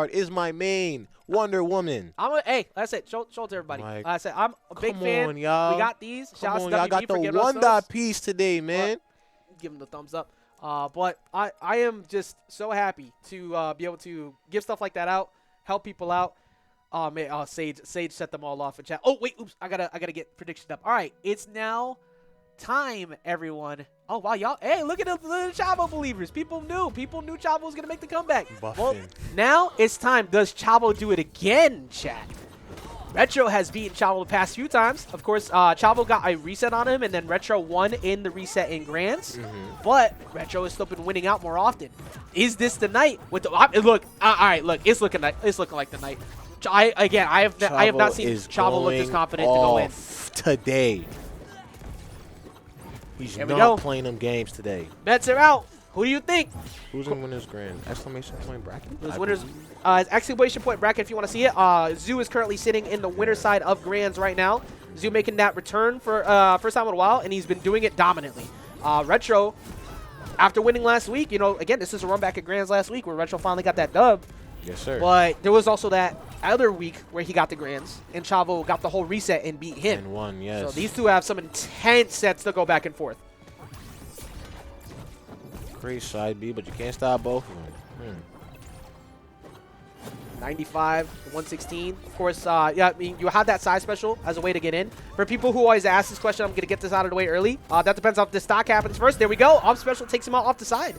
is my main Wonder Woman. Hey, that's it. Show it to everybody. Like, I said I'm a big come fan. on, y'all. We got these. Shout out to y'all WB got for the giving us one those. dot piece today, man. Give them the thumbs up. But I am just so happy to be able to give stuff like that out, help people out. Oh man, Sage set them all off in chat. Oh wait, oops, I gotta get prediction up. All right, it's now time, everyone. Oh wow, y'all. Hey, look at the Chavo believers. People knew Chavo was gonna make the comeback. Well, now it's time. Does Chavo do it again, chat? Retro has beaten Chavo the past few times. Of course, Chavo got a reset on him, and then Retro won in the reset in Grands. But Retro has still been winning out more often. Is this the night? With the look, all right, look, it's looking like the night. I have not seen Chavo look this confident to go in today. He's not playing them games today. Bets are out. Who do you think? Who's in winners grand? Exclamation point bracket? Those winners, exclamation point bracket if you want to see it. Zoo is currently sitting in the winner side of Grands right now. Zoo making that return for first time in a while, and he's been doing it dominantly. Retro, after winning last week, you know, again, this is a run back at Grands last week where Retro finally got that dub. Yes, sir. But there was also that other week where he got the Grands, and Chavo got the whole reset and beat him. And won, yes. So these two have some intense sets to go back and forth. Great side B, but you can't stop both of them. 95, 116. Of course, yeah, I mean, you have that side special as a way to get in. For people who always ask this question, I'm going to get this out of the way early. That depends on if the stock happens first. There we go. Off special takes him out off the side.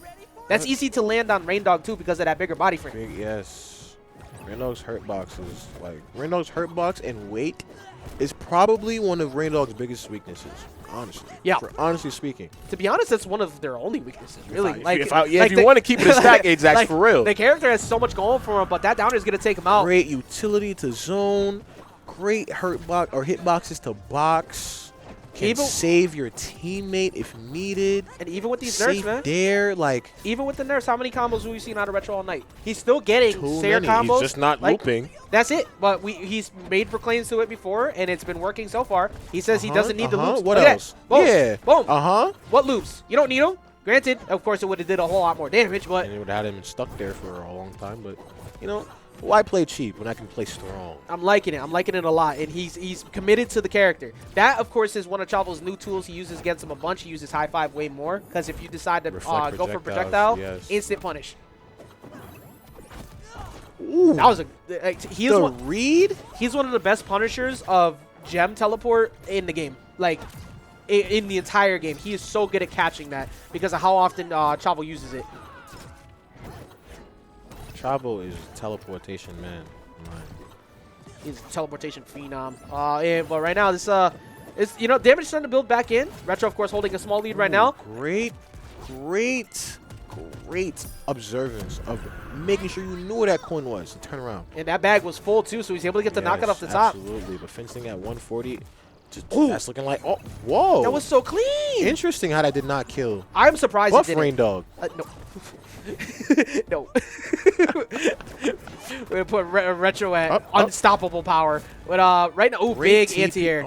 That's easy to land on Reindog, too, because of that bigger body frame. Yes. Reindog's hurt box is, like, Reindog's hurt box and weight is probably one of Reindog's biggest weaknesses, honestly. Yeah. Honestly speaking. To be honest, that's one of their only weaknesses, really. If you want to keep it a stack, exact for real. The character has so much going for him, but that downer is going to take him out. Great utility to zone. Great hurt box or hit boxes to box. Can save your teammate if needed. And even with these nerfs, man. There, like. Even with the nerfs, how many combos have we seen out of Retro all night? He's still getting Sayer combos. He's just not looping. That's it. But he's made for claims to it before, and it's been working so far. He says he doesn't need the loops. What else? Boom. Yeah. Boom. What loops? You don't need them. Granted, of course, it would have did a whole lot more damage, but. And it would have had him stuck there for a long time, but, you know. Why play cheap when I can play strong? I'm liking it. I'm liking it a lot, and he's committed to the character. That, of course, is one of Chavo's new tools. He uses against him a bunch. He uses high five way more, because if you decide to go for projectile, instant punish. Ooh. That was a read. He's one of the best punishers of gem teleport in the game. Like in the entire game, he is so good at catching that because of how often Chavo uses it. Chavo is teleportation man. He's a teleportation phenom. But right now, this damage is starting to build back in. Retro, of course, holding a small lead right now. Great observance of making sure you knew where that coin was and turn around. And that bag was full too, so he's able to get the knockout off the top. Absolutely, but fencing at 140. That's looking like, oh, whoa. That was so clean. Interesting how that did not kill. I'm surprised it didn't. Reindog. No. No. We're going to put Retro at unstoppable power. But right now, big anti-air.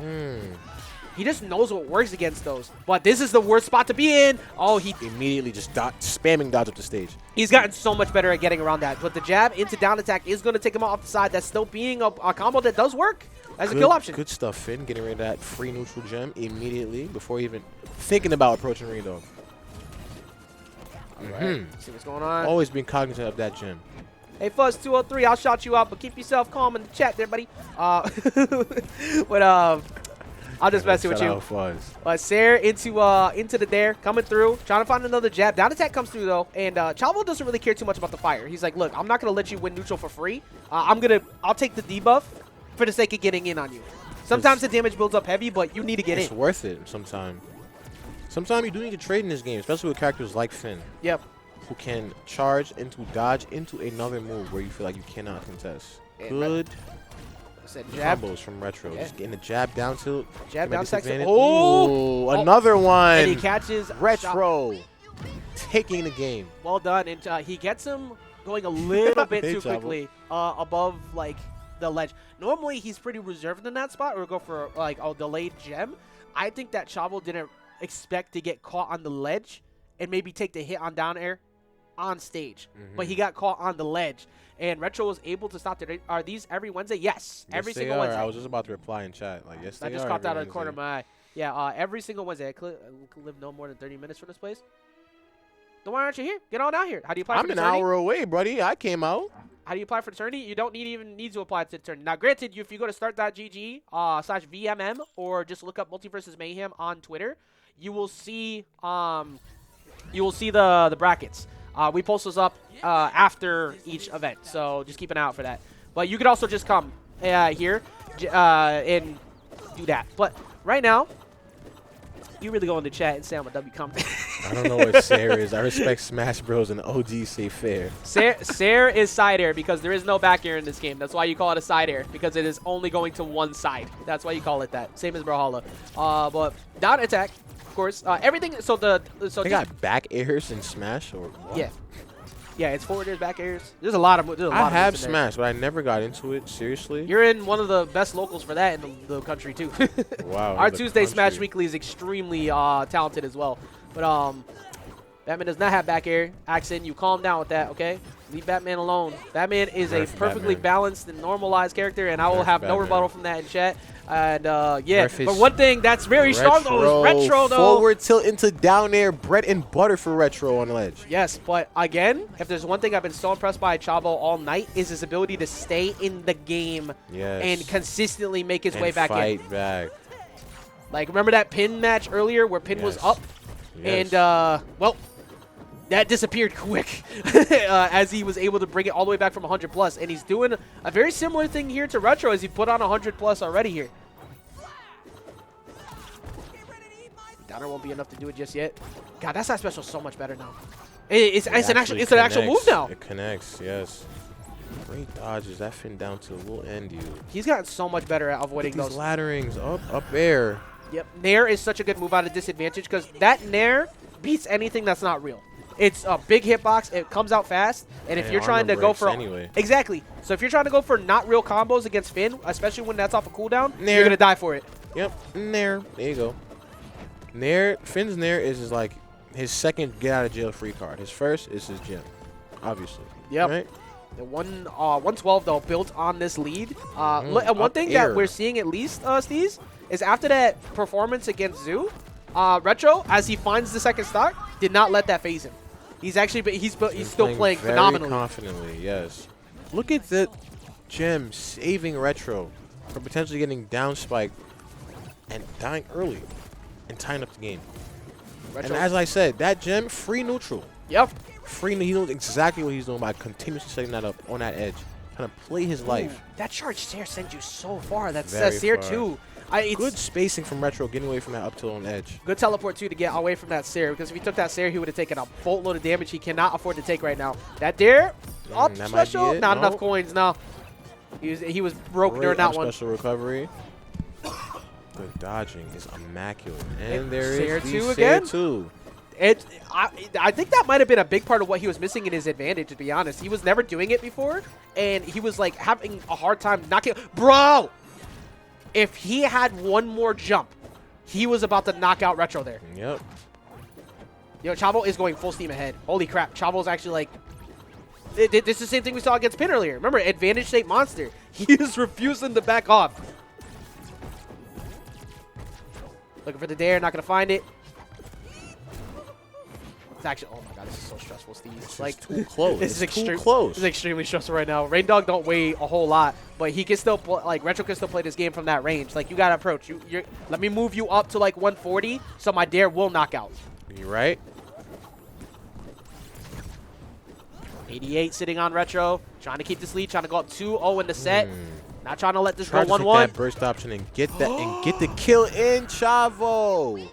He just knows what works against those. But this is the worst spot to be in. Oh, he immediately just spamming dodge up the stage. He's gotten so much better at getting around that. But the jab into down attack is going to take him off the side. That's still being a combo that does work as a kill option. Good stuff, Finn. Getting rid of that free neutral gem immediately before even thinking about approaching Reindog. See what's going on. Always being cognizant of that gem. Hey, Fuzz203, I'll shout you out, but keep yourself calm in the chat there, buddy. But I'll just mess with you. Sayer into the dare, coming through, trying to find another jab. Down attack comes through though, and Chavo doesn't really care too much about the fire. He's like, look, I'm not gonna let you win neutral for free. I'll take the debuff for the sake of getting in on you. Sometimes the damage builds up heavy, but you need to get in. It's worth it sometimes. Sometimes you do need to trade in this game, especially with characters like Finn. Yep. Who can charge into dodge into another move where you feel like you cannot contest. Good combos from Retro. Just getting the jab down tilt. Jab down tilt. Oh, another one. And he catches Retro. Taking the game. Well done. And he gets him going a little bit too quickly above like the ledge. Normally he's pretty reserved in that spot or go for like a delayed gem. I think that Chavo didn't expect to get caught on the ledge and maybe take the hit on down air on stage, but he got caught on the ledge. And Retro was able to stop it. Are these every Wednesday? Yes, every single Wednesday. I was just about to reply in chat. Like, yes, they are. I just caught that out of the corner of my eye. Yeah, every single Wednesday. I could live no more than 30 minutes from this place. Then why aren't you here? Get on out here. How do you apply for the tourney? I'm an hour away, buddy. I came out. How do you apply for the tourney? You don't even need to apply to the tourney. Now, granted, if you go to start.gg/VMM or just look up MultiVersus Mayhem on Twitter, you will see the brackets. We post those up after each event, so just keep an eye out for that. But you could also just come here and do that. But right now, you really go in the chat and say I'm a W comment. I don't know what Sair is. I respect Smash Bros. And OG say fair. Sair is side air because there is no back air in this game. That's why you call it a side air, because it is only going to one side. That's why you call it that. Same as Brawlhalla. But down attack, of course. Everything. So they got back airs in Smash or what? Yeah. Yeah, it's forward airs, back airs. There's a lot of. I have Smash, but I never got into it. Seriously. You're in one of the best locals for that in the country too. Wow. Our Tuesday Smash Weekly is extremely talented as well. But Batman does not have back air. Axon, you calm down with that, okay? Leave Batman alone. Batman is a perfectly balanced and normalized character, and I will have no rebuttal from that in chat. And yeah, but one thing that's very strong though is Retro though. Forward tilt into down air, bread and butter for Retro on the ledge. Yes, but again, if there's one thing I've been so impressed by Chavo all night is his ability to stay in the game and consistently make his way back in. Fight back. Like, remember that Pin match earlier where Pin was up? And, well, that disappeared quick as he was able to bring it all the way back from 100 plus. And he's doing a very similar thing here to Retro as he put on 100 plus already here. Downer won't be enough to do it just yet. God, that side special is so much better now. It's an actual move now. It connects, yes. Great dodges. That fin down to will end you. He's gotten so much better at avoiding those ladderings. Up air. Yep. Nair is such a good move out of disadvantage because that Nair beats anything that's not real. It's a big hitbox. It comes out fast. And if you're trying to go for... Exactly. So if you're trying to go for not real combos against Finn, especially when that's off a cooldown, you're going to die for it. Yep. Nair. There you go. Nair. Finn's Nair is like his second get out of jail free card. His first is his gym, obviously. Yep. Right? The 112 though built on this lead. And one thing that we're seeing at least, Steez, is after that performance against Zoo, Retro, as he finds the second stock, did not let that phase him. He's actually he's still playing phenomenally. Confidently, yes. Look at the gem saving Retro from potentially getting down spiked and dying early and tying up the game. Retro. And as I said, that gem free neutral. Yep. Free, he knows exactly what he's doing by continuously setting that up on that edge, trying to play his life. That charge Sair sends you so far. That's Sair too. Good spacing from Retro, getting away from that up tilt on edge. Good teleport too to get away from that Sair, because if he took that Sair, he would have taken a boatload of damage he cannot afford to take right now. That Dare, up special, not enough coins. No, he was broke during that one. Special recovery. Good dodging is immaculate, and there is Sair again. I think that might have been a big part of what he was missing in his advantage, to be honest. He was never doing it before, and he was like having a hard time knocking. Bro, if he had one more jump, he was about to knock out Retro there. Yep. Yo, Chavo is going full steam ahead. Holy crap, Chavo's actually like... This is the same thing we saw against Pin earlier. Remember, advantage state monster. He is refusing to back off. Looking for the Dare, not going to find it. It's actually, oh my god, this is so stressful, Steve. It's like too close. This is extremely stressful right now. Reindog don't weigh a whole lot, but he can still Retro can still play this game from that range. Like, you gotta approach. Let me move you up to like 140, so my Dare will knock out. You right? 88 sitting on Retro, trying to keep this lead, trying to go up 2-0 in the set. Not trying to let this go 1-1. That burst option and get that and get the kill in, Chavo.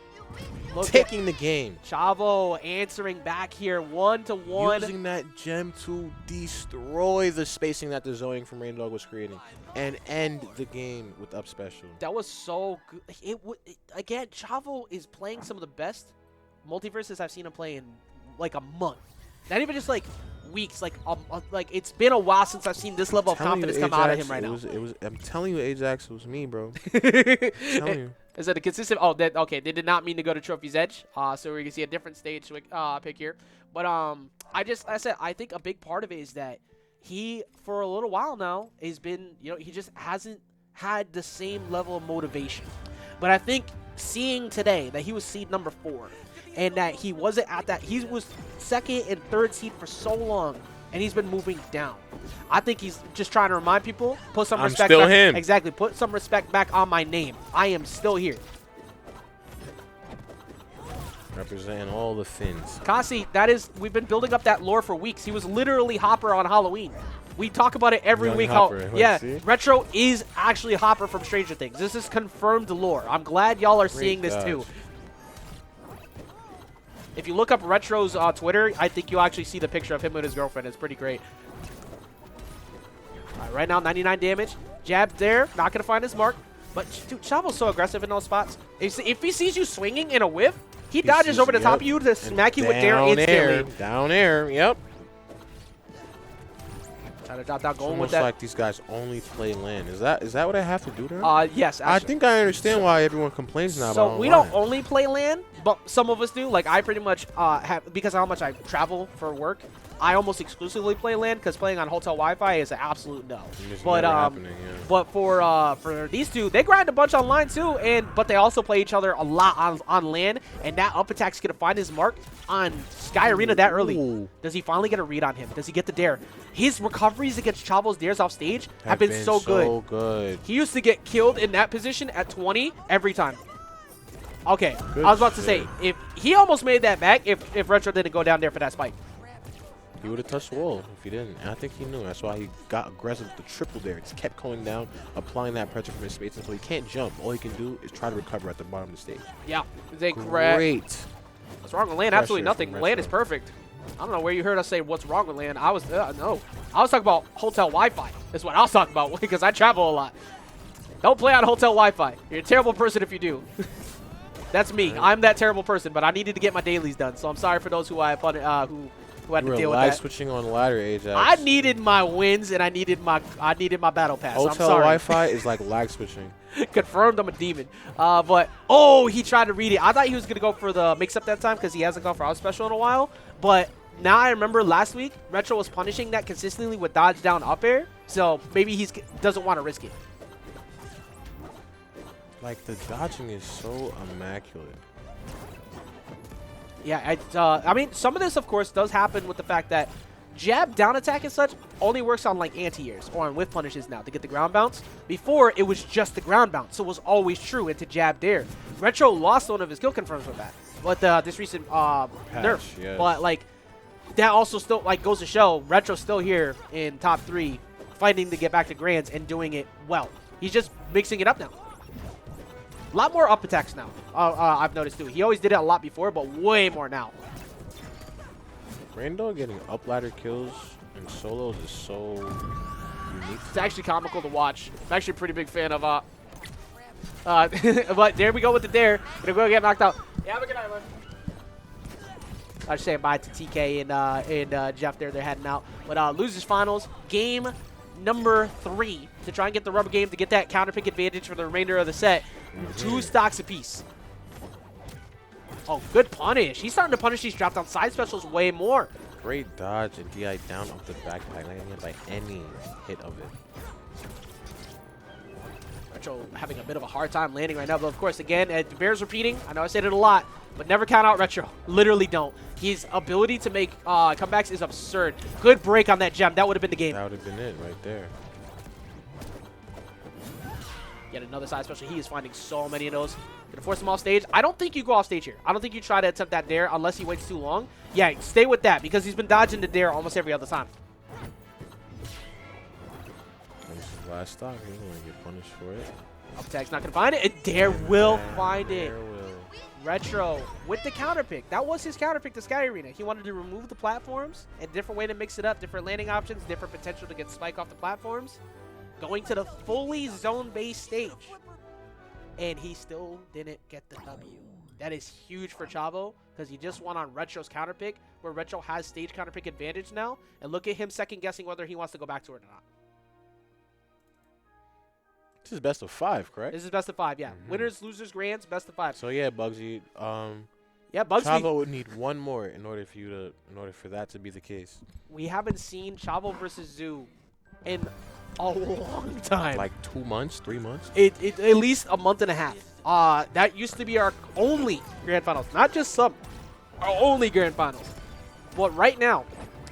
Taking the game. Chavo answering back here 1-1. Using that gem to destroy the spacing that the zoning from Reindog was creating and end the game with up special. That was so good. Again, Chavo is playing some of the best MultiVersus I've seen him play in like a month. Not even just like weeks. Like it's been a while since I've seen this level of confidence come out of him right now. I'm telling you, Ajax, it was me, bro. I'm telling you. Is that a consistent? Oh, that okay. They did not mean to go to Trophy's Edge. So we can see a different stage pick here. But I said I think a big part of it is that he, for a little while now, has been, he just hasn't had the same level of motivation. But I think seeing today that he was seed number 4 and that he wasn't at that, he was second and third seed for so long and he's been moving down. I think he's just trying to remind people, put some respect still back. him. Exactly, put some respect back on my name. I am still here. Representing all the Finns. Kasi, we've been building up that lore for weeks. He was literally Hopper on Halloween. We talk about it every week. Yeah, Retro is actually Hopper from Stranger Things. This is confirmed lore. I'm glad y'all are seeing this too. If you look up Retro's Twitter, I think you'll actually see the picture of him with his girlfriend. It's pretty great. All right, right now, 99 damage. Jab there, not going to find his mark. But, dude, Chavo's so aggressive in those spots. If he sees you swinging in a whiff, he dodges over the top of you to smack you with dare instantly. Down air, yep. Trying to drop down, going with almost that. like these guys only play land. Is that what I have to do there? Yes. Actually. I think I understand why everyone complains now about So we online. don't only play land, but some of us do. Like I pretty much have, because of how much I travel for work, I almost exclusively play land because playing on hotel Wi-Fi is an absolute no. But for these two, they grind a bunch online too, but they also play each other a lot on land, and that up attack's gonna find his mark on Sky Arena that early. Ooh. Does he finally get a read on him? Does he get the dare? His recoveries against Chavo's dares off stage have been so good. He used to get killed in that position at 20 every time. Okay, Good I was about to shit. say, if he almost made that back if Retro didn't go down there for that spike. He would have touched the wall if he didn't. And I think he knew. That's why he got aggressive with the triple there. Just kept going down, applying that pressure from his space until he can't jump. All he can do is try to recover at the bottom of the stage. Yeah. Great. What's wrong with land? Absolutely nothing. Land is perfect. I don't know where you heard us say what's wrong with land. I was no. I was talking about hotel Wi-Fi. That's what I was talking about because I travel a lot. Don't play on hotel Wi-Fi. You're a terrible person if you do. That's me. Right. I'm that terrible person, but I needed to get my dailies done. So I'm sorry for those who had to deal with that. Switching on ladder, Ajax. I needed my wins and I needed my battle pass. Hotel I'm sorry. Wi-Fi is like lag switching. Confirmed I'm a demon. But he tried to read it. I thought he was gonna go for the mix-up that time because he hasn't gone for out special in a while. But now I remember last week Retro was punishing that consistently with dodge down up air. So maybe he doesn't want to risk it. Like the dodging is so immaculate. Yeah, I mean, some of this, of course, does happen with the fact that jab down attack and such only works on like anti-airs or on whiff punishes now to get the ground bounce. Before, it was just the ground bounce, so it was always true into jab dare. Retro lost one of his kill confirms with that, but this recent nerf. Yes. But like that also still like goes to show Retro's still here in top 3, fighting to get back to grands and doing it well. He's just mixing it up now. A lot more up attacks now. I've noticed too. He always did it a lot before, but way more now. Reindog getting up ladder kills in solos is so unique. It's actually comical to watch. I'm actually a pretty big fan of but there we go with the dare. Gonna go get knocked out. Yeah, have a good night, man. I was saying bye to TK and Jeff there. They're heading out. But losers finals, game number 3 to try and get the rubber game to get that counter pick advantage for the remainder of the set. 2 stocks apiece. Oh, good punish. He's starting to punish these drop down side specials way more. Great dodge and DI down off the backpack, not getting by any hit of it. Retro having a bit of a hard time landing right now, but of course, again, it bears repeating. I know I said it a lot, but never count out Retro. Literally don't. His ability to make comebacks is absurd. Good break on that gem. That would have been the game. That would have been it right there. Yet another side special. He is finding so many of those. Gonna force him off stage. I don't think you go off stage here. I don't think you try to attempt that dare unless he waits too long. Yeah, stay with that because he's been dodging the dare almost every other time. This is last stock. He's going to get punished for it. Up attack's not going to find it. And dare will find it. Dare will. Retro with the counter pick. That was his counter pick to Sky Arena. He wanted to remove the platforms, a different way to mix it up, different landing options, different potential to get spike off the platforms. Going to the fully zone-based stage. And he still didn't get the W. That is huge for Chavo because he just won on Retro's counter pick, where Retro has stage counter pick advantage now. And look at him second-guessing whether he wants to go back to it or not. This is best of 5, correct? This is best of 5, yeah. Winners, losers, grands, best of 5. So yeah, Bugsy. Yeah, Bugsy. Chavo would need one more in order for that to be the case. We haven't seen Chavo versus Zoo in a long time. Like 2 months, 3 months. At least a month and a half. That used to be our only grand finals, not just some, our only grand finals. But right now,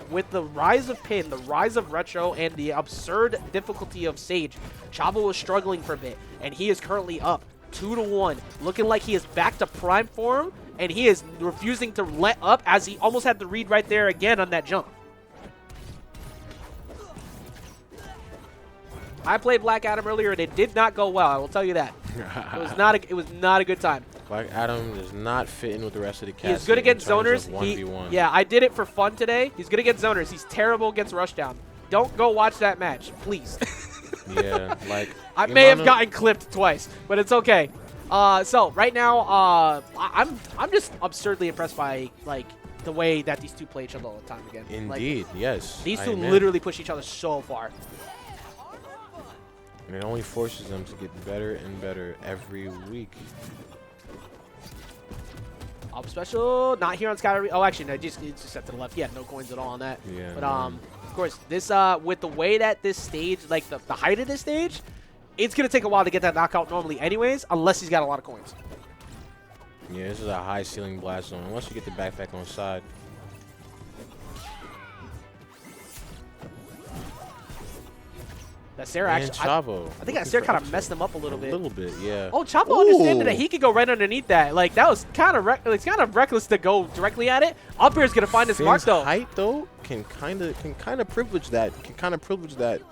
with the rise of Pin, the rise of Retro, and the absurd difficulty of Sage, Chavo is struggling for a bit, and he is currently up 2-1, looking like he is back to prime form, and he is refusing to let up as he almost had the read right there again on that jump. I played Black Adam earlier, and it did not go well. I will tell you that. It was not a good time. Black Adam does not fit in with the rest of the cast. He's good against zoners. 1v1. Yeah, I did it for fun today. He's good against zoners. He's terrible against rushdown. Don't go watch that match, please. Yeah, like I may have gotten clipped twice, but it's okay. So right now, I'm just absurdly impressed by like the way that these two play each other all the time again. Indeed, like, yes. These two literally push each other so far. And it only forces them to get better and better every week. Up special, not here on Sky. Oh, actually, no, it's just set to the left. Yeah, no coins at all on that. Yeah. But of course, this with the way that this stage, like the height of this stage, it's gonna take a while to get that knockout normally, anyways, unless he's got a lot of coins. Yeah, this is a high ceiling blast zone. Unless you get the backpack on side. That Sarah actually, Chavo. I think that Sarah kind of messed him up a little bit. A little bit, yeah. Oh, Chavo understanding that he could go right underneath that. Like that was kind of reckless to go directly at it. Up air is gonna find his mark though. Height though can kind of privilege that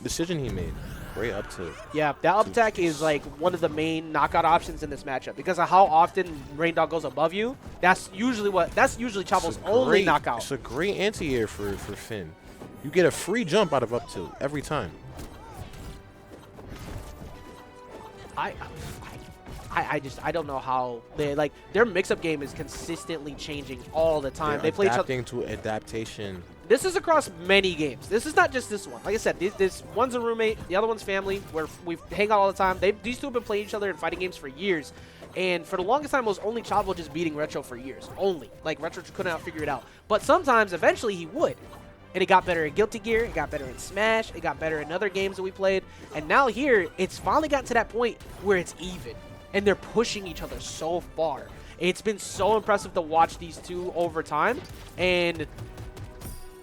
decision he made. Right up to. Yeah, that up attack is like one of the main knockout options in this matchup because of how often Reindog goes above you. That's usually Chavo's only knockout. It's a great anti-air for Finn. You get a free jump out of up tilt every time. I don't know how they like their mix-up game is consistently changing all the time. They play adapting to adaptation. This is across many games. This is not just this one. Like I said, this one's a roommate, the other one's family, where we hang out all the time. These two have been playing each other in fighting games for years. And for the longest time, it was only Chavo just beating Retro for years. Only. Like, Retro just couldn't figure it out. But sometimes, eventually, he would. And it got better in Guilty Gear, it got better in Smash, it got better in other games that we played. And now here, it's finally gotten to that point where it's even. And they're pushing each other so far. It's been so impressive to watch these two over time. And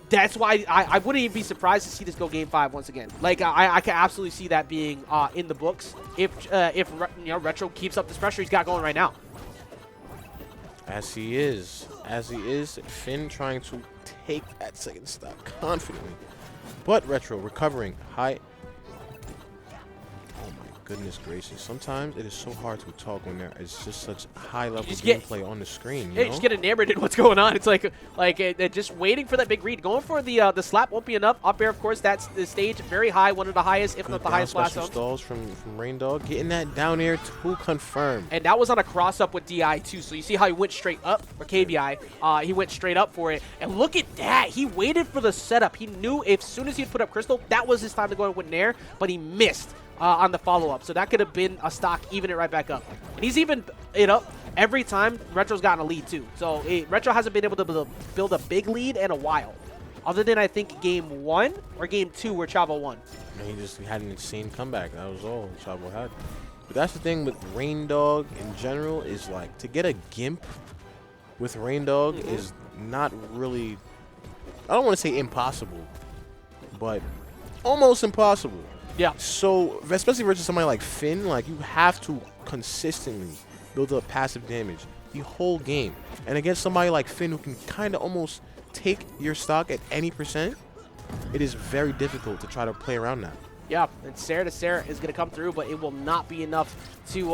that's why I wouldn't even be surprised to see this go Game 5 once again. Like, I can absolutely see that being in the books if Retro keeps up this pressure he's got going right now. As he is, Finn trying to take that second stock confidently. But Retro recovering high. Oh my goodness gracious. Sometimes it is so hard to talk when there is just such high level gameplay on the screen. You just get enamored in what's going on. It's like just waiting for that big read. Going for the slap won't be enough. Up air, of course, that's the stage very high, one of the highest, if not the highest blast zone. Stalls from Reindog, getting that down air to confirm. And that was on a cross up with DI too. So you see how he went straight up, or KBI. He went straight up for it. And look at that. He waited for the setup. He knew as soon as he'd put up Crystal, that was his time to go in with Nair, but he missed on the follow-up. So that could have been a stock, even it right back up. And he's even it up every time Retro's gotten a lead too. So Retro hasn't been able to build a big lead in a while. Other than, I think, Game 1 or Game 2 where Chavo won. And he just had an insane comeback. That was all Chavo had. But that's the thing with Reindog in general is, like, to get a Gimp with Reindog is not really, I don't want to say impossible, but almost impossible. Yeah. So, especially versus somebody like Finn, like, you have to consistently build up passive damage the whole game. And against somebody like Finn who can kind of almost take your stock at any percent, it is very difficult to try to play around that. Yeah, and Sarah to Sarah is going to come through, but it will not be enough to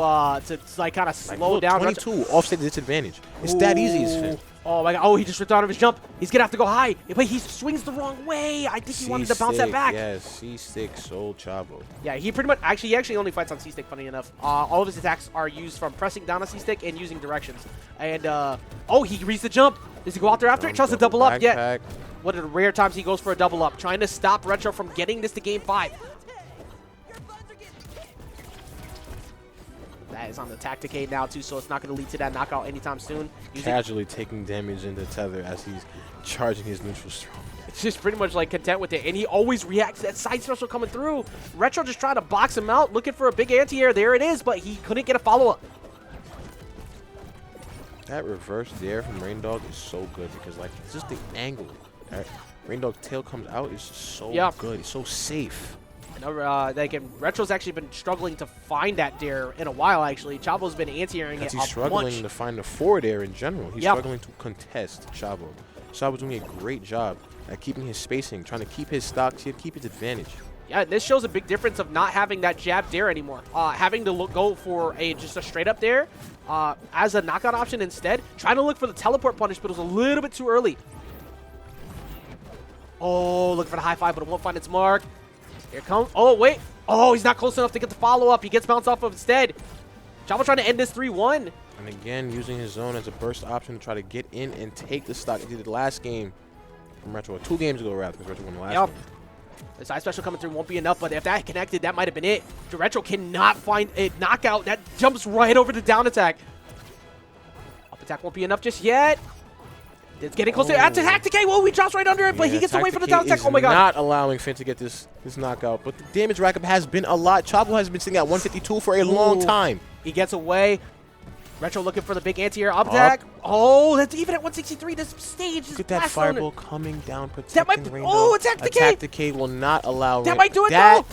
like kind of slow down. 22 offset disadvantage. It's that easy as Finn. Oh my god! Oh, he just ripped out of his jump. He's gonna have to go high, but he swings the wrong way. I think he wanted to bounce that back. Yes, C-stick, Soul Chavo. Yeah, he pretty much he actually only fights on C-stick. Funny enough, all of his attacks are used from pressing down a C-stick and using directions. And oh, he reads the jump. Does he go out there after it? Tries to double up. Yeah. One of the rare times he goes for a double up, trying to stop Retro from getting this to Game 5. That is on the Tacticade now, too, so it's not going to lead to that knockout anytime soon. Casually taking damage into tether as he's charging his neutral strong. It's just pretty much like content with it, and he always reacts to that side special coming through. Retro just trying to box him out, looking for a big anti-air. There it is, but he couldn't get a follow-up. That reverse there from Reindog is so good because, like, it's just the angle. That Reindog tail comes out is so good. It's so safe. Again, Retro's actually been struggling to find that dare in a while, actually. Chavo's been anti-airing it a bunch. He's struggling to find the forward air in general. He's struggling to contest Chavo. Chavo's doing a great job at keeping his spacing, trying to keep his stock, keep his advantage. Yeah, this shows a big difference of not having that jab dare anymore. Having to go for just a straight-up dare as a knockout option instead. Trying to look for the teleport punish, but it was a little bit too early. Oh, looking for the high five, but it won't find its mark. Here it comes. Oh, wait. Oh, he's not close enough to get the follow-up. He gets bounced off of instead. Chavo trying to end this 3-1. And again, using his zone as a burst option to try to get in and take the stock. He did the last game from Retro. 2 games ago, rather, because Retro won the last game. The side special coming through won't be enough, but if that connected, that might have been it. Retro cannot find a knockout. That jumps right over the down attack. Up attack won't be enough just yet. It's getting closer. That's a Tacticade. Whoa, he drops right under it, but he gets away from the down attack. Oh my god. Not allowing Finn to get this knockout, but the damage rack up has been a lot. Chavo has been sitting at 152 for a long time. He gets away. Retro looking for the big anti-air up attack. Oh, that's even at 163. This stage is look at that fireball coming down, protecting that might be, Reindog. Oh, a Tacticade. Tacticade will not allow that might do it, that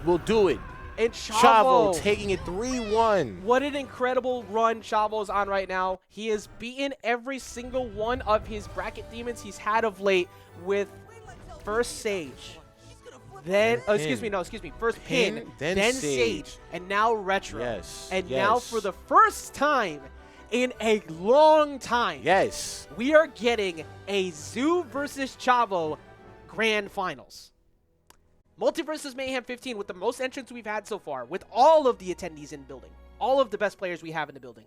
will do it. And Chavo taking it 3-1. What an incredible run Chavo's on right now. He has beaten every single one of his bracket demons he's had of late with first Sage. Then, first Pin, then Sage, and now Retro. Yes. And now for the first time in a long time, we are getting a Zoo versus Chavo Grand Finals. MultiVersus Mayhem 15 with the most entrants we've had so far, with all of the attendees in building, all of the best players we have in the building.